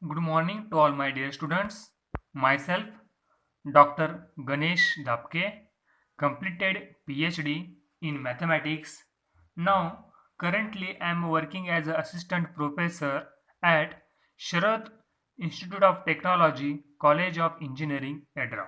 Good morning to all my dear students. Myself, Dr. Ganesh Dapke, completed PhD in mathematics. Now, currently, I am working as an assistant professor at Sharad Institute of Technology, College of Engineering, Edra.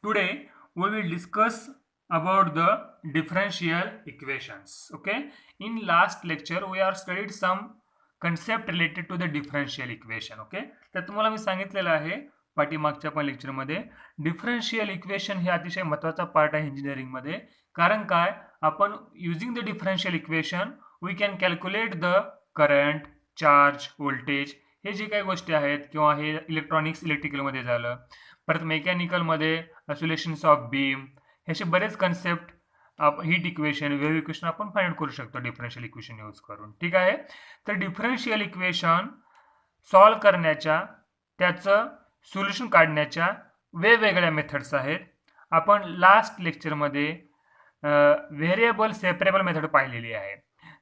Today we will discuss about the differential equations. Okay, in last lecture we are studied some concept related to the differential equation. Okay, तर तुम्हाला मी सांगितलेलं आहे पाठीमागच्या पण लेक्चरमध्ये differential equation हे अतिशय महत्त्वाचा पार्ट आहे इंजिनिअरिंग मध्ये. कारण काय, आपण using the differential equation we can calculate the current, charge, voltage, हे जे काही गोष्टी आहेत किंवा हे इलेक्ट्रॉनिक्स इलेक्ट्रिकलमध्ये झालं, परत मेकॅनिकलमध्ये आयसोलेशन्स ऑफ बीम, हे असे बरेच concept heat equation, wave equation आपण फाइंड करू शकतो डिफरन्शियल इक्वेशन यूज करून. ठीक आहे, तर डिफरन्शियल इक्वेशन सॉल्व करण्याच्या, त्याचं सोल्युशन काढण्याच्या वेगवेगळ्या मेथड्स आहेत. आपण लास्ट लेक्चरमध्ये व्हेरिएबल सेपरेबल मेथड पाहिलेली आहे.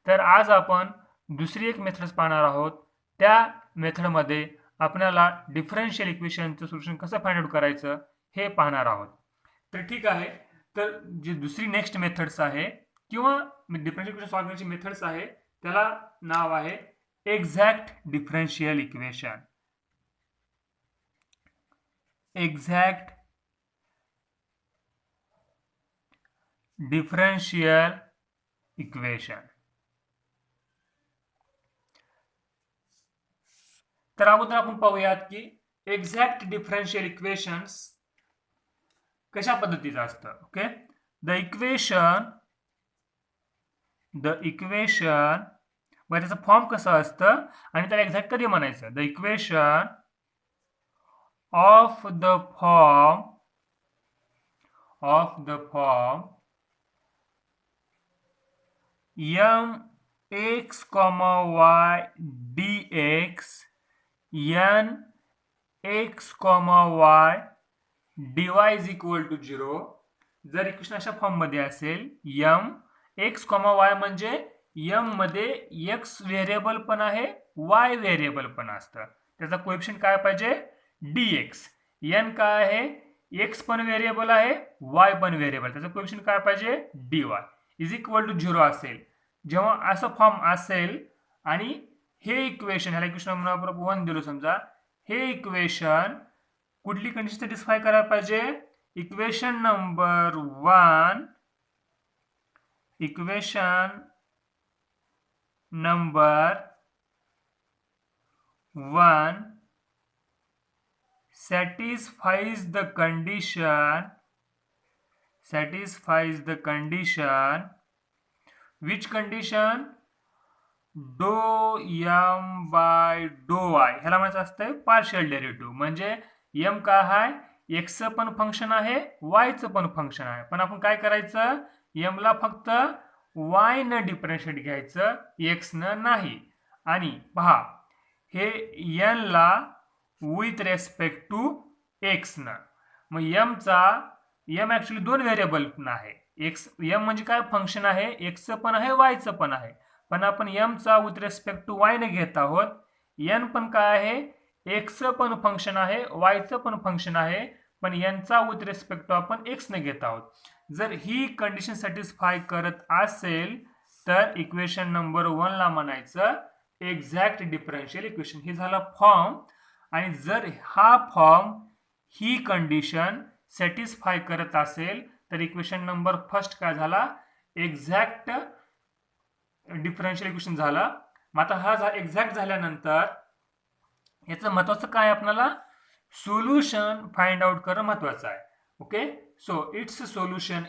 तर आज आपण दुसरी एक मेथड्स पाहणार आहोत. त्या मेथडमध्ये आपल्याला डिफरन्शियल इक्वेशनचं सोल्युशन कसं फाइंड आउट करायचं हे पाहणार आहोत. तर ठीक आहे, तर जी दुसरी नेक्स्ट मेथड्स आहे किंवा डिफरन्शियल इक्वेशन सॉल्व करण्याची मेथड्स आहे, त्याला नाव आहे exact differential equation. Exact differential equation. तर अगोदर आपण पाहूयात की एक्झॅक्ट डिफरन्शियल इक्वेशन्स कशा पद्धतीचं असतं. ओके, द इक्वेशन मग त्याचं फॉर्म कसं असतं आणि त्याला एक्झॅक्ट कधी म्हणायचं. The equation of the form m x, y dx n x, y dy is equal to 0. जर इक्वेशन अशा फॉर्म मध्ये असेल, m x, y म्हणजे m मध्ये x व्हेरिएबल पण आहे, y व्हेरिएबल पण असतं. त्याचा कोएफिशिएंट काय पाहिजे, dx. n काय आहे, x पण व्हेरिएबल आहे, y पण व्हेरिएबल, त्याचा कोएफिशिएंट काय पाहिजे, dy इज इक्वल टू 0 असेल. जेव्हा असं फॉर्म असेल आणि हे इक्वेशन, ह्याला इक्वेशन आपण 1 दिलो समजा, हे इक्वेशन कुठली कंडिशन सॅटिस्फाय करायला पाहिजे, equation number 1 satisfies the condition which condition, डो m बाय डो y. ह्याला म्हणायचं असतंय पार्शियल डेरिव्हेटिव्ह. म्हणजे m काय आहे, x चं पण फंक्शन आहे, y चं पण फंक्शन आहे, पण आपण काय करायचं, m ला फक्त y न डिफरन्शिएट घ्यायचं, x न नाही. आणि पहा, हे n ला विथ रेस्पेक्ट टू x न. मग m ऍक्च्युली दोन व्हेरिएबल आहे. x m म्हणजे काय, फंक्शन आहे, x चं पण आहे, y चं पण आहे, पण आपण m चा विथ रेस्पेक्ट टू y ने घेत आहोत. n पण काय आहे, x चं पण फंक्शन आहे, y चं पण फंक्शन आहे, पण n चा विथ रेस्पेक्ट टू आपण x ने घेत आहोत. जर ही कंडिशन सॅटिस्फाय करत असेल तर इक्वेशन नंबर 1 ला म्हणायचं एक्झॅक्ट डिफरन्शियल इक्वेशन. हे झाला फॉर्म. आणि जर हा फॉर्म ही कंडिशन सॅटिस्फाय करत असेल तर इक्वेशन नंबर फर्स्ट काय झाला, एक्झॅक्ट डिफरन्शियल इक्वेशन झालं. मग आता हा एक्झॅक्ट झाल्यानंतर याचं महत्वाचं काय, आपल्याला सोल्युशन फाइंड आउट करणं महत्वाचं आहे. Okay, so its solution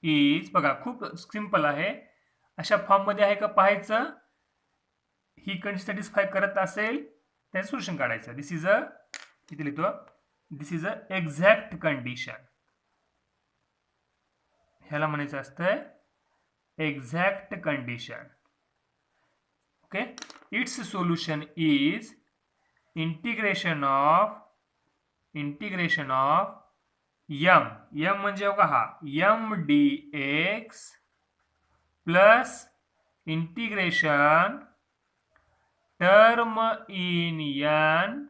is बघा, खूप सिंपल आहे. अशा फॉर्म मध्ये आहे का पाहायचं, ही कंडिशन सॅटिस्फाय करत असेल त्याचं सोल्युशन काढायचं. This is a exact condition. ह्याला म्हणायचं असतंय exact condition. Okay, it's solution is integration of M म्हणजे बघा हा M D x plus integration term in N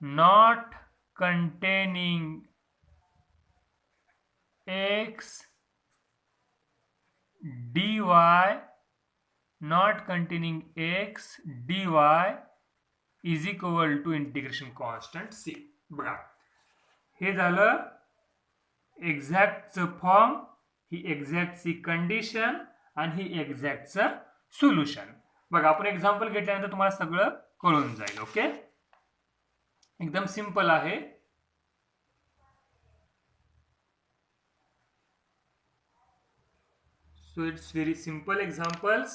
not containing x dy not containing x dy is equal to integration constant c. बघा हे झालं एक्झॅक्टचं form, ही एक्झॅक्टची condition आणि ही एक्झॅक्टचं solution. बघा आपण example घेतल्यानंतर तुम्हाला सगळं कळून जाईल. ओके, एकदम सिंपल आहे. So it's very simple examples.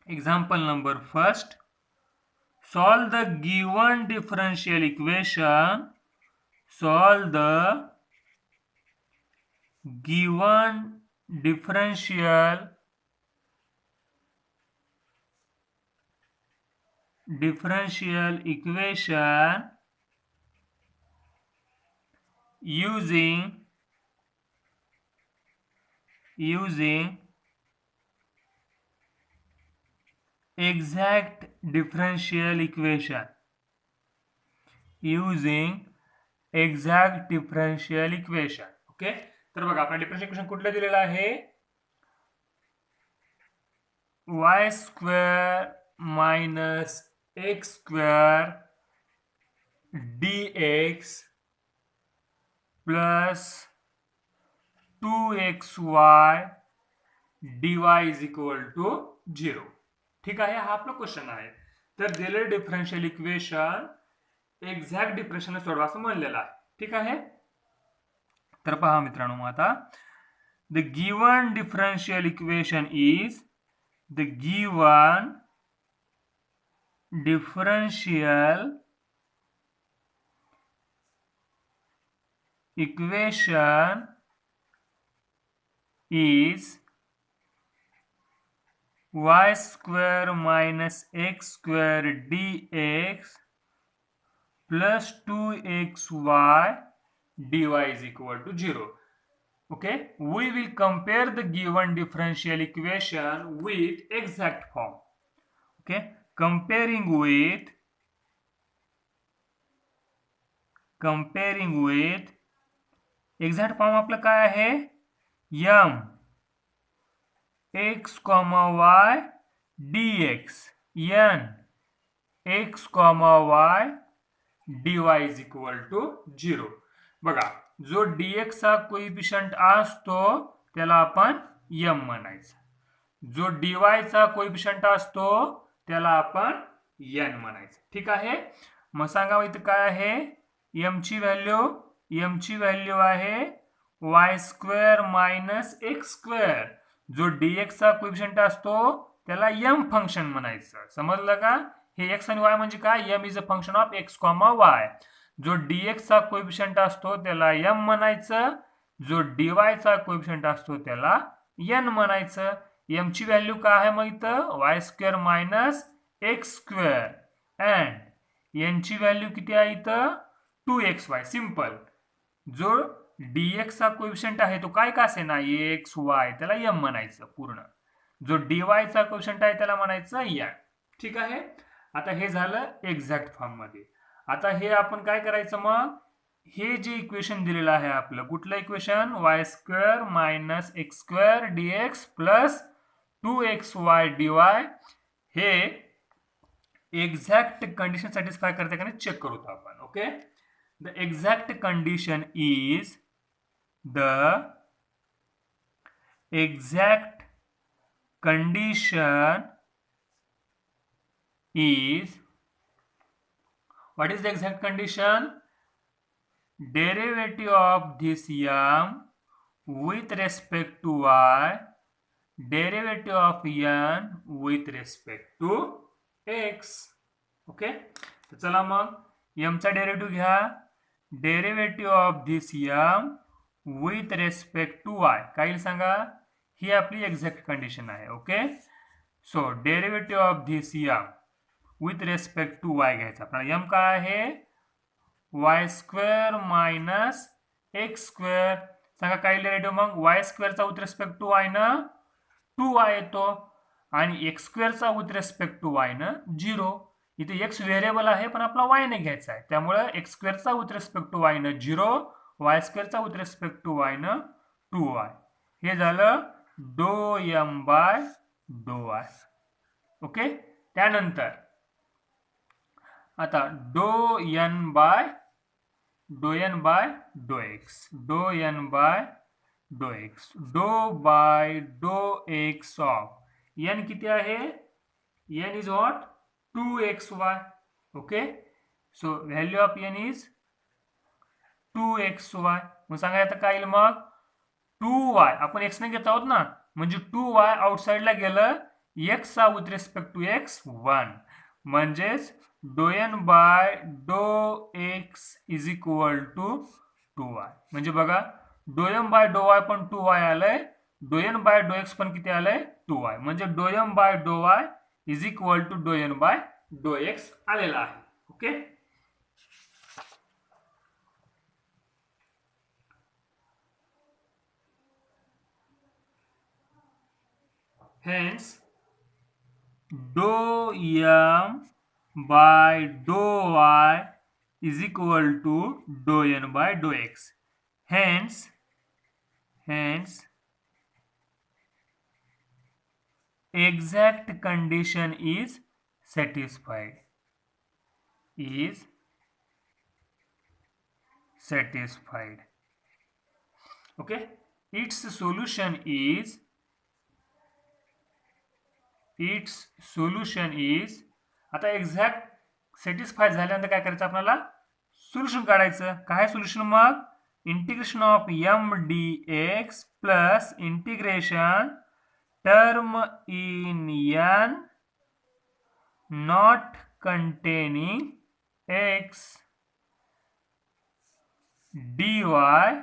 Example number first. Solve the given differential equation. Solve the given differential equation using exact differential equation. Okay, तर बघा आपला डिफरन्शियल इक्वेशन कुठलं दिलेलं आहे, y square minus x square dx plus 2xy dy is equal to 0. ठीक आहे, हा आपला क्वेश्चन आहे. तर दिलेलं डिफरन्शियल इक्वेशन एक्झॅक्ट डिफरन्शियल सोडवा असं म्हणलेलं आहे. ठीक आहे, तर पहा मित्रांनो, मग आता the given differential equation is the given differential equation is y square minus x square dx plus 2xy dy is equal to 0. Okay, we will compare the given differential equation with exact form. Okay, comparing with exact form आपलं काय आहे, M X comma Y dx n x comma Y dy is equal to 0. बघा, जो dx चा coefficient असतो त्याला आपण m म्हणायचं, जो dy चा कोइफिशियंट असतो त्याला आपण n म्हणायचं. ठीक आहे, मग सांगा इथं काय आहे, m ची व्हॅल्यू आहे y square minus x square. जो dx चा कोइफिशियंट असतो त्याला m फंक्शन म्हणायचं. समजलं का, हे x आणि y म्हणजे काय, m is a function of x comma y. जो dx चा कोइफिशियंट असतो त्याला m म्हणायचं, जो dy चा कोइफिशियंट असतो त्याला n म्हणायचं. m ची व्हॅल्यू काय आहे मग इथं, y square minus x square and n ची व्हॅल्यू किती आहे इथं 2xy. सिंपल. जो dx चा कोइफिशियंट आहे तो काय का असे ना x y, त्याला m म्हणायचं पूर्ण. जो dy चा कोइफिशियंट आहे त्याला म्हणायचं n. ठीक आहे, आता हे झालं एक्झॅक्ट फॉर्म मध्ये. आता हे आपण काय करायचं, मग हे जे इक्वेशन दिलेलं आहे आपलं, कुठलं equation, y square minus x square dx plus 2xy dy, हे एक्झॅक्ट कंडिशन सॅटिस्फाय करते का नाही चेक करू आपण. Okay, the exact condition is what is the exact condition, derivative of this m with respect to y, derivative of n with respect to x. Okay, तर चला मग m चा derivative घ्या, derivative of this m with respect to y. काय सांगा, ही आपली exact condition आहे. Okay, so derivative of this m with respect to y घ्यायचा. आपल्याला m काय आहे, y square minus x square. सांगा काय डेरिव्हेटिव्ह मग वाय स्क्वेअरचा विथ रिस्पेक्ट टू वाय न 2y येतो आणि एक्स स्क्वेअरचा विथ रिस्पेक्ट टू वाय न 0. इथे एक्स व्हेरिएबल आहे पण आपला वाय ने घ्यायचा आहे, त्यामुळे एक्स स्क्वेअरचा विथ रिस्पेक्ट टू वाय न 0, वाय स्क्वेअरचा विथ रिस्पेक्ट टू वाय न 2y. हे झालं डो एम बाय डो वाय. ओके. त्यानंतर आता डो एन बाय डो एक्स, डो एन बाय डो एक्स, डो बाय डो एक्स ऑफ एन किती आहे, n is what 2xy. Okay. So value of n is 2xy. मग सांगा आता काय येईल मग 2y आपण x ने घेत आहोत ना, म्हणजे 2y आउटसाइडला गेलं x चा विथ रिस्पेक्ट टू x 1, म्हणजेच डो एन बाय डो X is equal to 2y. म्हणजे बघा डो एम बाय डो वाय पण 2y आलंय, डो एन बाय डो एक्स पण किती आलंय 2y, म्हणजे डो एम बाय डो y is equal to doe N by डो एक्स आलेला आहे. Okay. Hence, dou m by dou y is equal to dou n by dou x. Hence, exact condition is satisfied. Okay. Its solution is आता exact satisfy झाल्यानंतर काय करायचं आपल्याला solution काढायचं. काय सोल्युशन मग integration of m d x plus integration term in n not containing x d y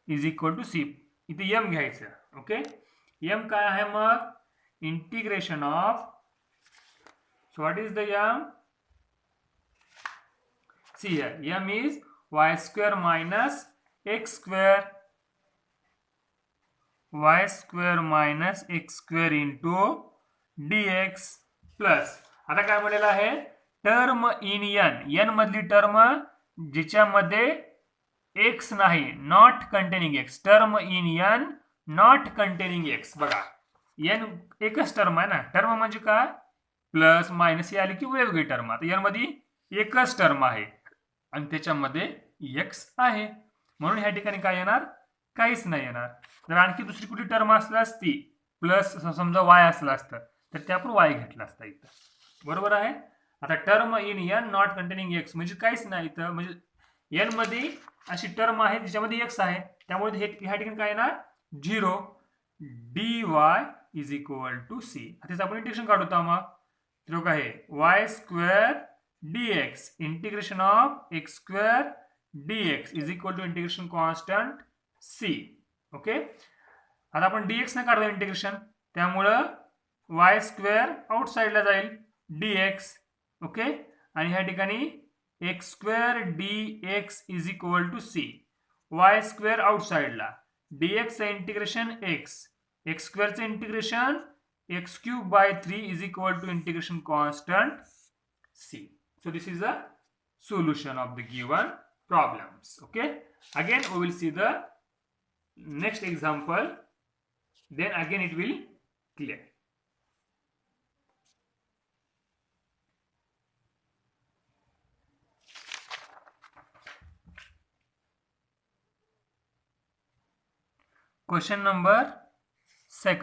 is equal to c. इथे m घ्यायचं. ओके. एम काय आहे मग integration of, so what is the m, see here m is y square minus x square, y square minus x square into dx plus आता काय म्हटलेलं आहे term in n मधली टर्म जिच्यामध्ये x नाही, not containing x, term in n not containing x. बघा N एकच term आहे ना, टर्म म्हणजे काय प्लस मायनस हे आले की वेगवेगळी टर्म. आता एन मध्ये एकच टर्म आहे आणि त्याच्यामध्ये एक्स आहे, म्हणून ह्या ठिकाणी काय येणार काहीच नाही येणार. जर आणखी दुसरी कुठली टर्म असली असती प्लस समजा वाय असलं असतं तर ते आपण वाय घेतलं असतं इथं. बरोबर आहे. आता term in n not containing x म्हणजे काहीच नाही इथं, म्हणजे एन मध्ये अशी टर्म आहे ज्याच्यामध्ये एक्स आहे, त्यामुळे ह्या ठिकाणी काय येणार 0. dy is equal to c. आता आपण इंटिग्रेशन काढतो मग तर आहे y square dx integration of x square dx is equal to integration constant c. Okay. आता आपण dx ने काढतो इंटिग्रेशन, त्यामुळं वाय स्क्वेअर आउटसाइडला जाईल dx. ओके. आणि ह्या ठिकाणी x square dx is equal to c, y square आउटसाइडला, dx इंटिग्रेशन x, एक्स स्क्वेअरचे integration x cube by 3 is equal to integration constant c. So this is the solution of the given problems. Okay. Again we will see the next example, then again it will clear. Question number 2.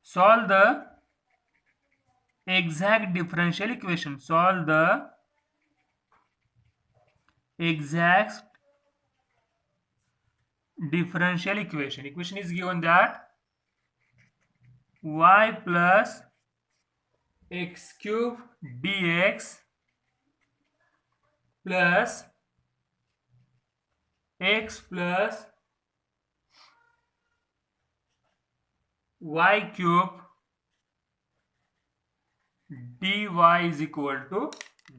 Solve the exact differential equation. Solve the exact differential equation. Equation is given that y plus x cube dx plus x plus y cube dy is equal to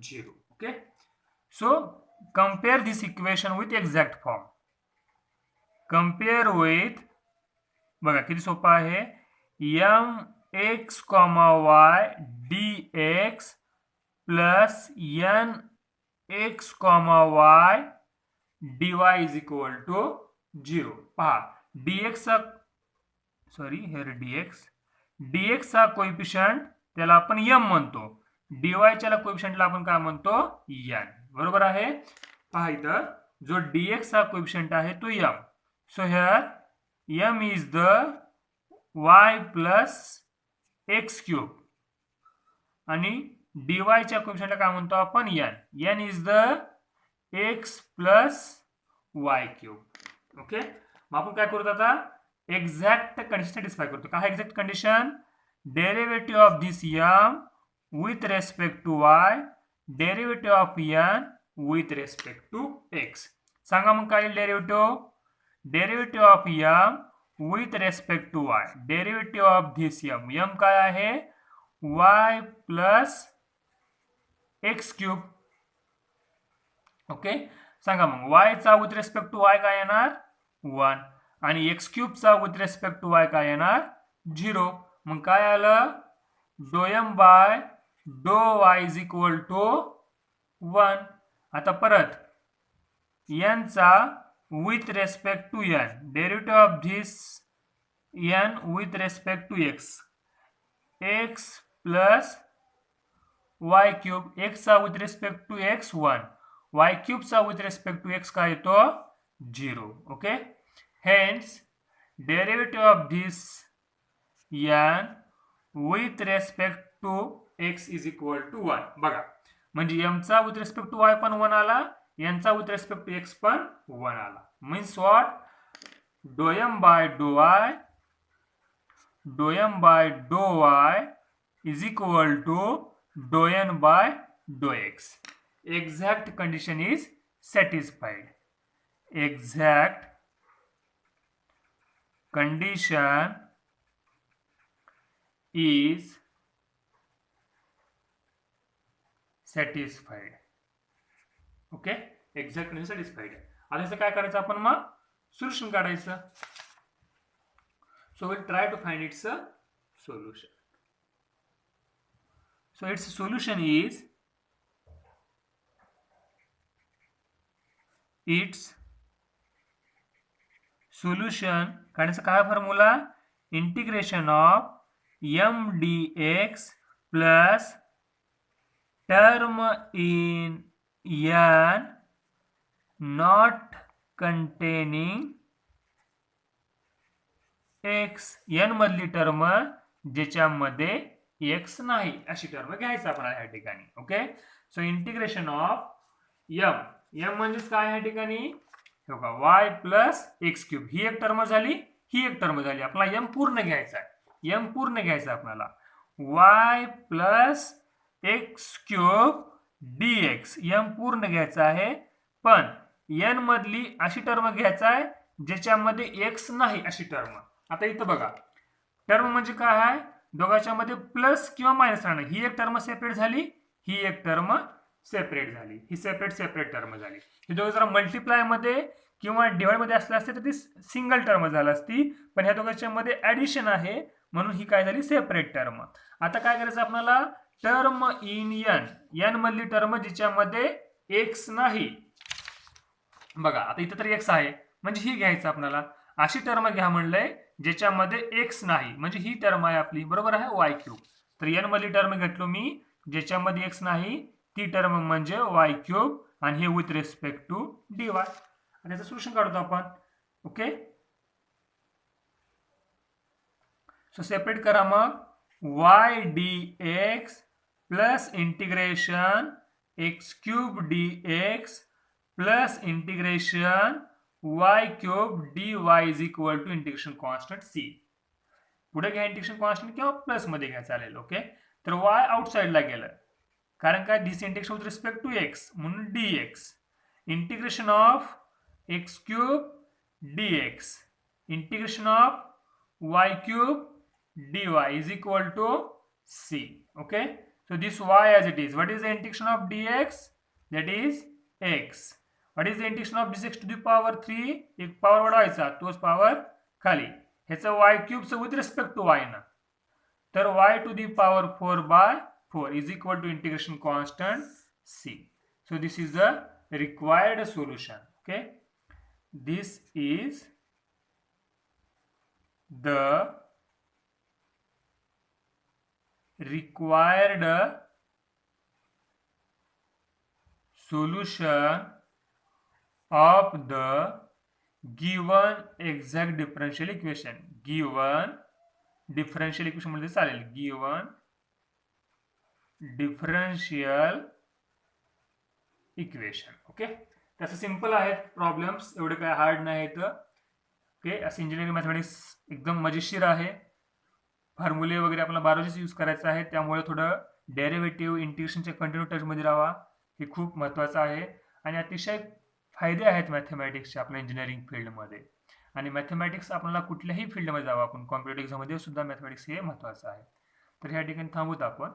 0. Okay. So compare this equation with exact form. compare with, बघा किती सोपं आहे, mx, y dx plus nx, y dy is equal to 0. पहा dx चा, sorry here dx चा coefficient त्याला आपण m म्हणतो, dy च्या कोइफिशियंटला आपण काय म्हणतो, n. बरोबर आहे. पहा इथं जो dx चा कोइफिशियंट आहे तो m. So here m is the y plus x cube आणि dy च्या कोइफिशियंटला काय म्हणतो आपण, n. n is the x plus y cube. Okay, मग आपण काय करू आता, एक्झॅक्ट कंडिशन सॅटिस्फाय करतो. काय exact condition, derivative of this m with respect to y, derivative of n with respect to x. सांगा मग काय derivative, derivative of m with respect to y, derivative of this m काय आहे, y plus x cube. Okay, सांगा मग y चा with respect to y काय येणार, 1 आणि x क्यूब चा विथ रेस्पेक्ट टू y काय येणार, 0. मग काय आलं, doe m by doe y is equal to 1. आता परत n चा with respect to n, derivative of this n with respect to x, x plus y cube, x चा with respect to x 1, y cube चा with respect to x काय येतो, 0. Okay, hence derivative of this n with respect to x is equal to 1. बघा म्हणजे m चा with respect to y पण 1 आला, n चा with respect to x पण 1 आला. Means what, डो m by डो y is equal to डो n by डो x. Exact condition is satisfied. Exact condition is satisfied. Okay, exact condition satisfied. आता याचं काय करायचं आपण, मग सोल्युशन काढायचं. So will try to find its solution. So its solution is, its solution काढण्याचा काय formula, integration of m dx plus term in n not containing x, n मधली टर्म ज्याच्यामध्ये x नाही अशी टर्म घ्यायचं आपण या ठिकाणी. Okay, so integration of m म्हणजेच काय या ठिकाणी, y प्लस एक्स क्यूब, ही एक टर्म झाली, ही एक टर्म झाली. आपल्याला m पूर्ण घ्यायचा आहे, m पूर्ण घ्यायचा आपल्याला, y plus x cube dx, m पूर्ण घ्यायचा आहे, पण n मधली अशी टर्म घ्यायचा आहे ज्याच्यामध्ये x नाही अशी टर्म. आता इथं बघा, टर्म म्हणजे काय आहे, दोघांच्या मध्ये प्लस किंवा मायनस राहणं. ही एक टर्म सेपरेट झाली, ही एक टर्म सेपरेट झाली, ही सेपरेट टर्म झाली. हे दोघं जरा मल्टिप्लाय मध्ये किंवा डिवाइड मध्ये असले असते तर ती सिंगल टर्म झाली असती, पण ह्या दोघांच्या मध्ये ऍडिशन आहे म्हणून ही काय झाली, सेपरेट टर्म. आता काय करायचं आपल्याला, टर्म इन n मधली टर्म जिच्यामध्ये x नाही. बघा आता इथं तर x आहे म्हणजे ही घ्यायचं आपल्याला. अशी टर्म घ्या म्हणलंय ज्याच्यामध्ये x नाही, म्हणजे ही टर्म आहे आपली, बरोबर आहे, y क्यूब. तर n मधली टर्म घेतलो मी ज्याच्यामध्ये x नाही, ती टर्म म्हणजे y क्यूब आणि हे विथ रेस्पेक्ट टू dy. आणि याचं सोल्युशन काढतो आपण. ओके, सो सेपरेट करा मग, y dx plus integration x cube dx plus integration y cube dy is equal to integration constant c. पुढे घ्या इंटिग्रेशन कॉन्स्टंट किंवा प्लस मध्ये घ्या चालेल. ओके, तर y आउटसाइडला गेलं कारण काय, this integration with respect to x म्हणून dx, integration of x cube dx, integration of y cube dy is equal to c. Okay, so this y as it is, what is the integration of dx, that is x. What is the integration of this x to the power 3? एक power वाढवायचा, तोच power खाली. ह्याचं y क्यूबचं with respect to y ना, तर y to the power 4/4 is equal to integration constant c. So this is the required solution. Okay, this is the required solution of the given exact differential equation. Given differential equation मध्ये चालेल, given differential equation. Okay, तसं simple आहेत problems, एवढे काय hard नाही आहेत. Okay, असं engineering mathematics एकदम मजेशीर आहे. फॉर्म्युले वगैरे आपल्याला बारोजीच यूज करायचं आहे, त्यामुळे थोडं डेरिव्हेटिव्ह इंटिग्रेशनच्या कंटिन्यू टचमध्ये राहा, हे खूप महत्त्वाचं आहे. आणि अतिशय फायदे आहेत मॅथमॅटिक्सचे आपल्या इंजिनिअरिंग फील्डमध्ये. आणि मॅथमॅटिक्स आपल्याला कुठल्याही फील्डमध्ये जावं आपण, कॉम्पिटेटिव्ह एक्झाममध्ये सुद्धा मॅथमॅटिक्स हे महत्त्वाचं आहे. तर ह्या ठिकाणी थांबूत आपण.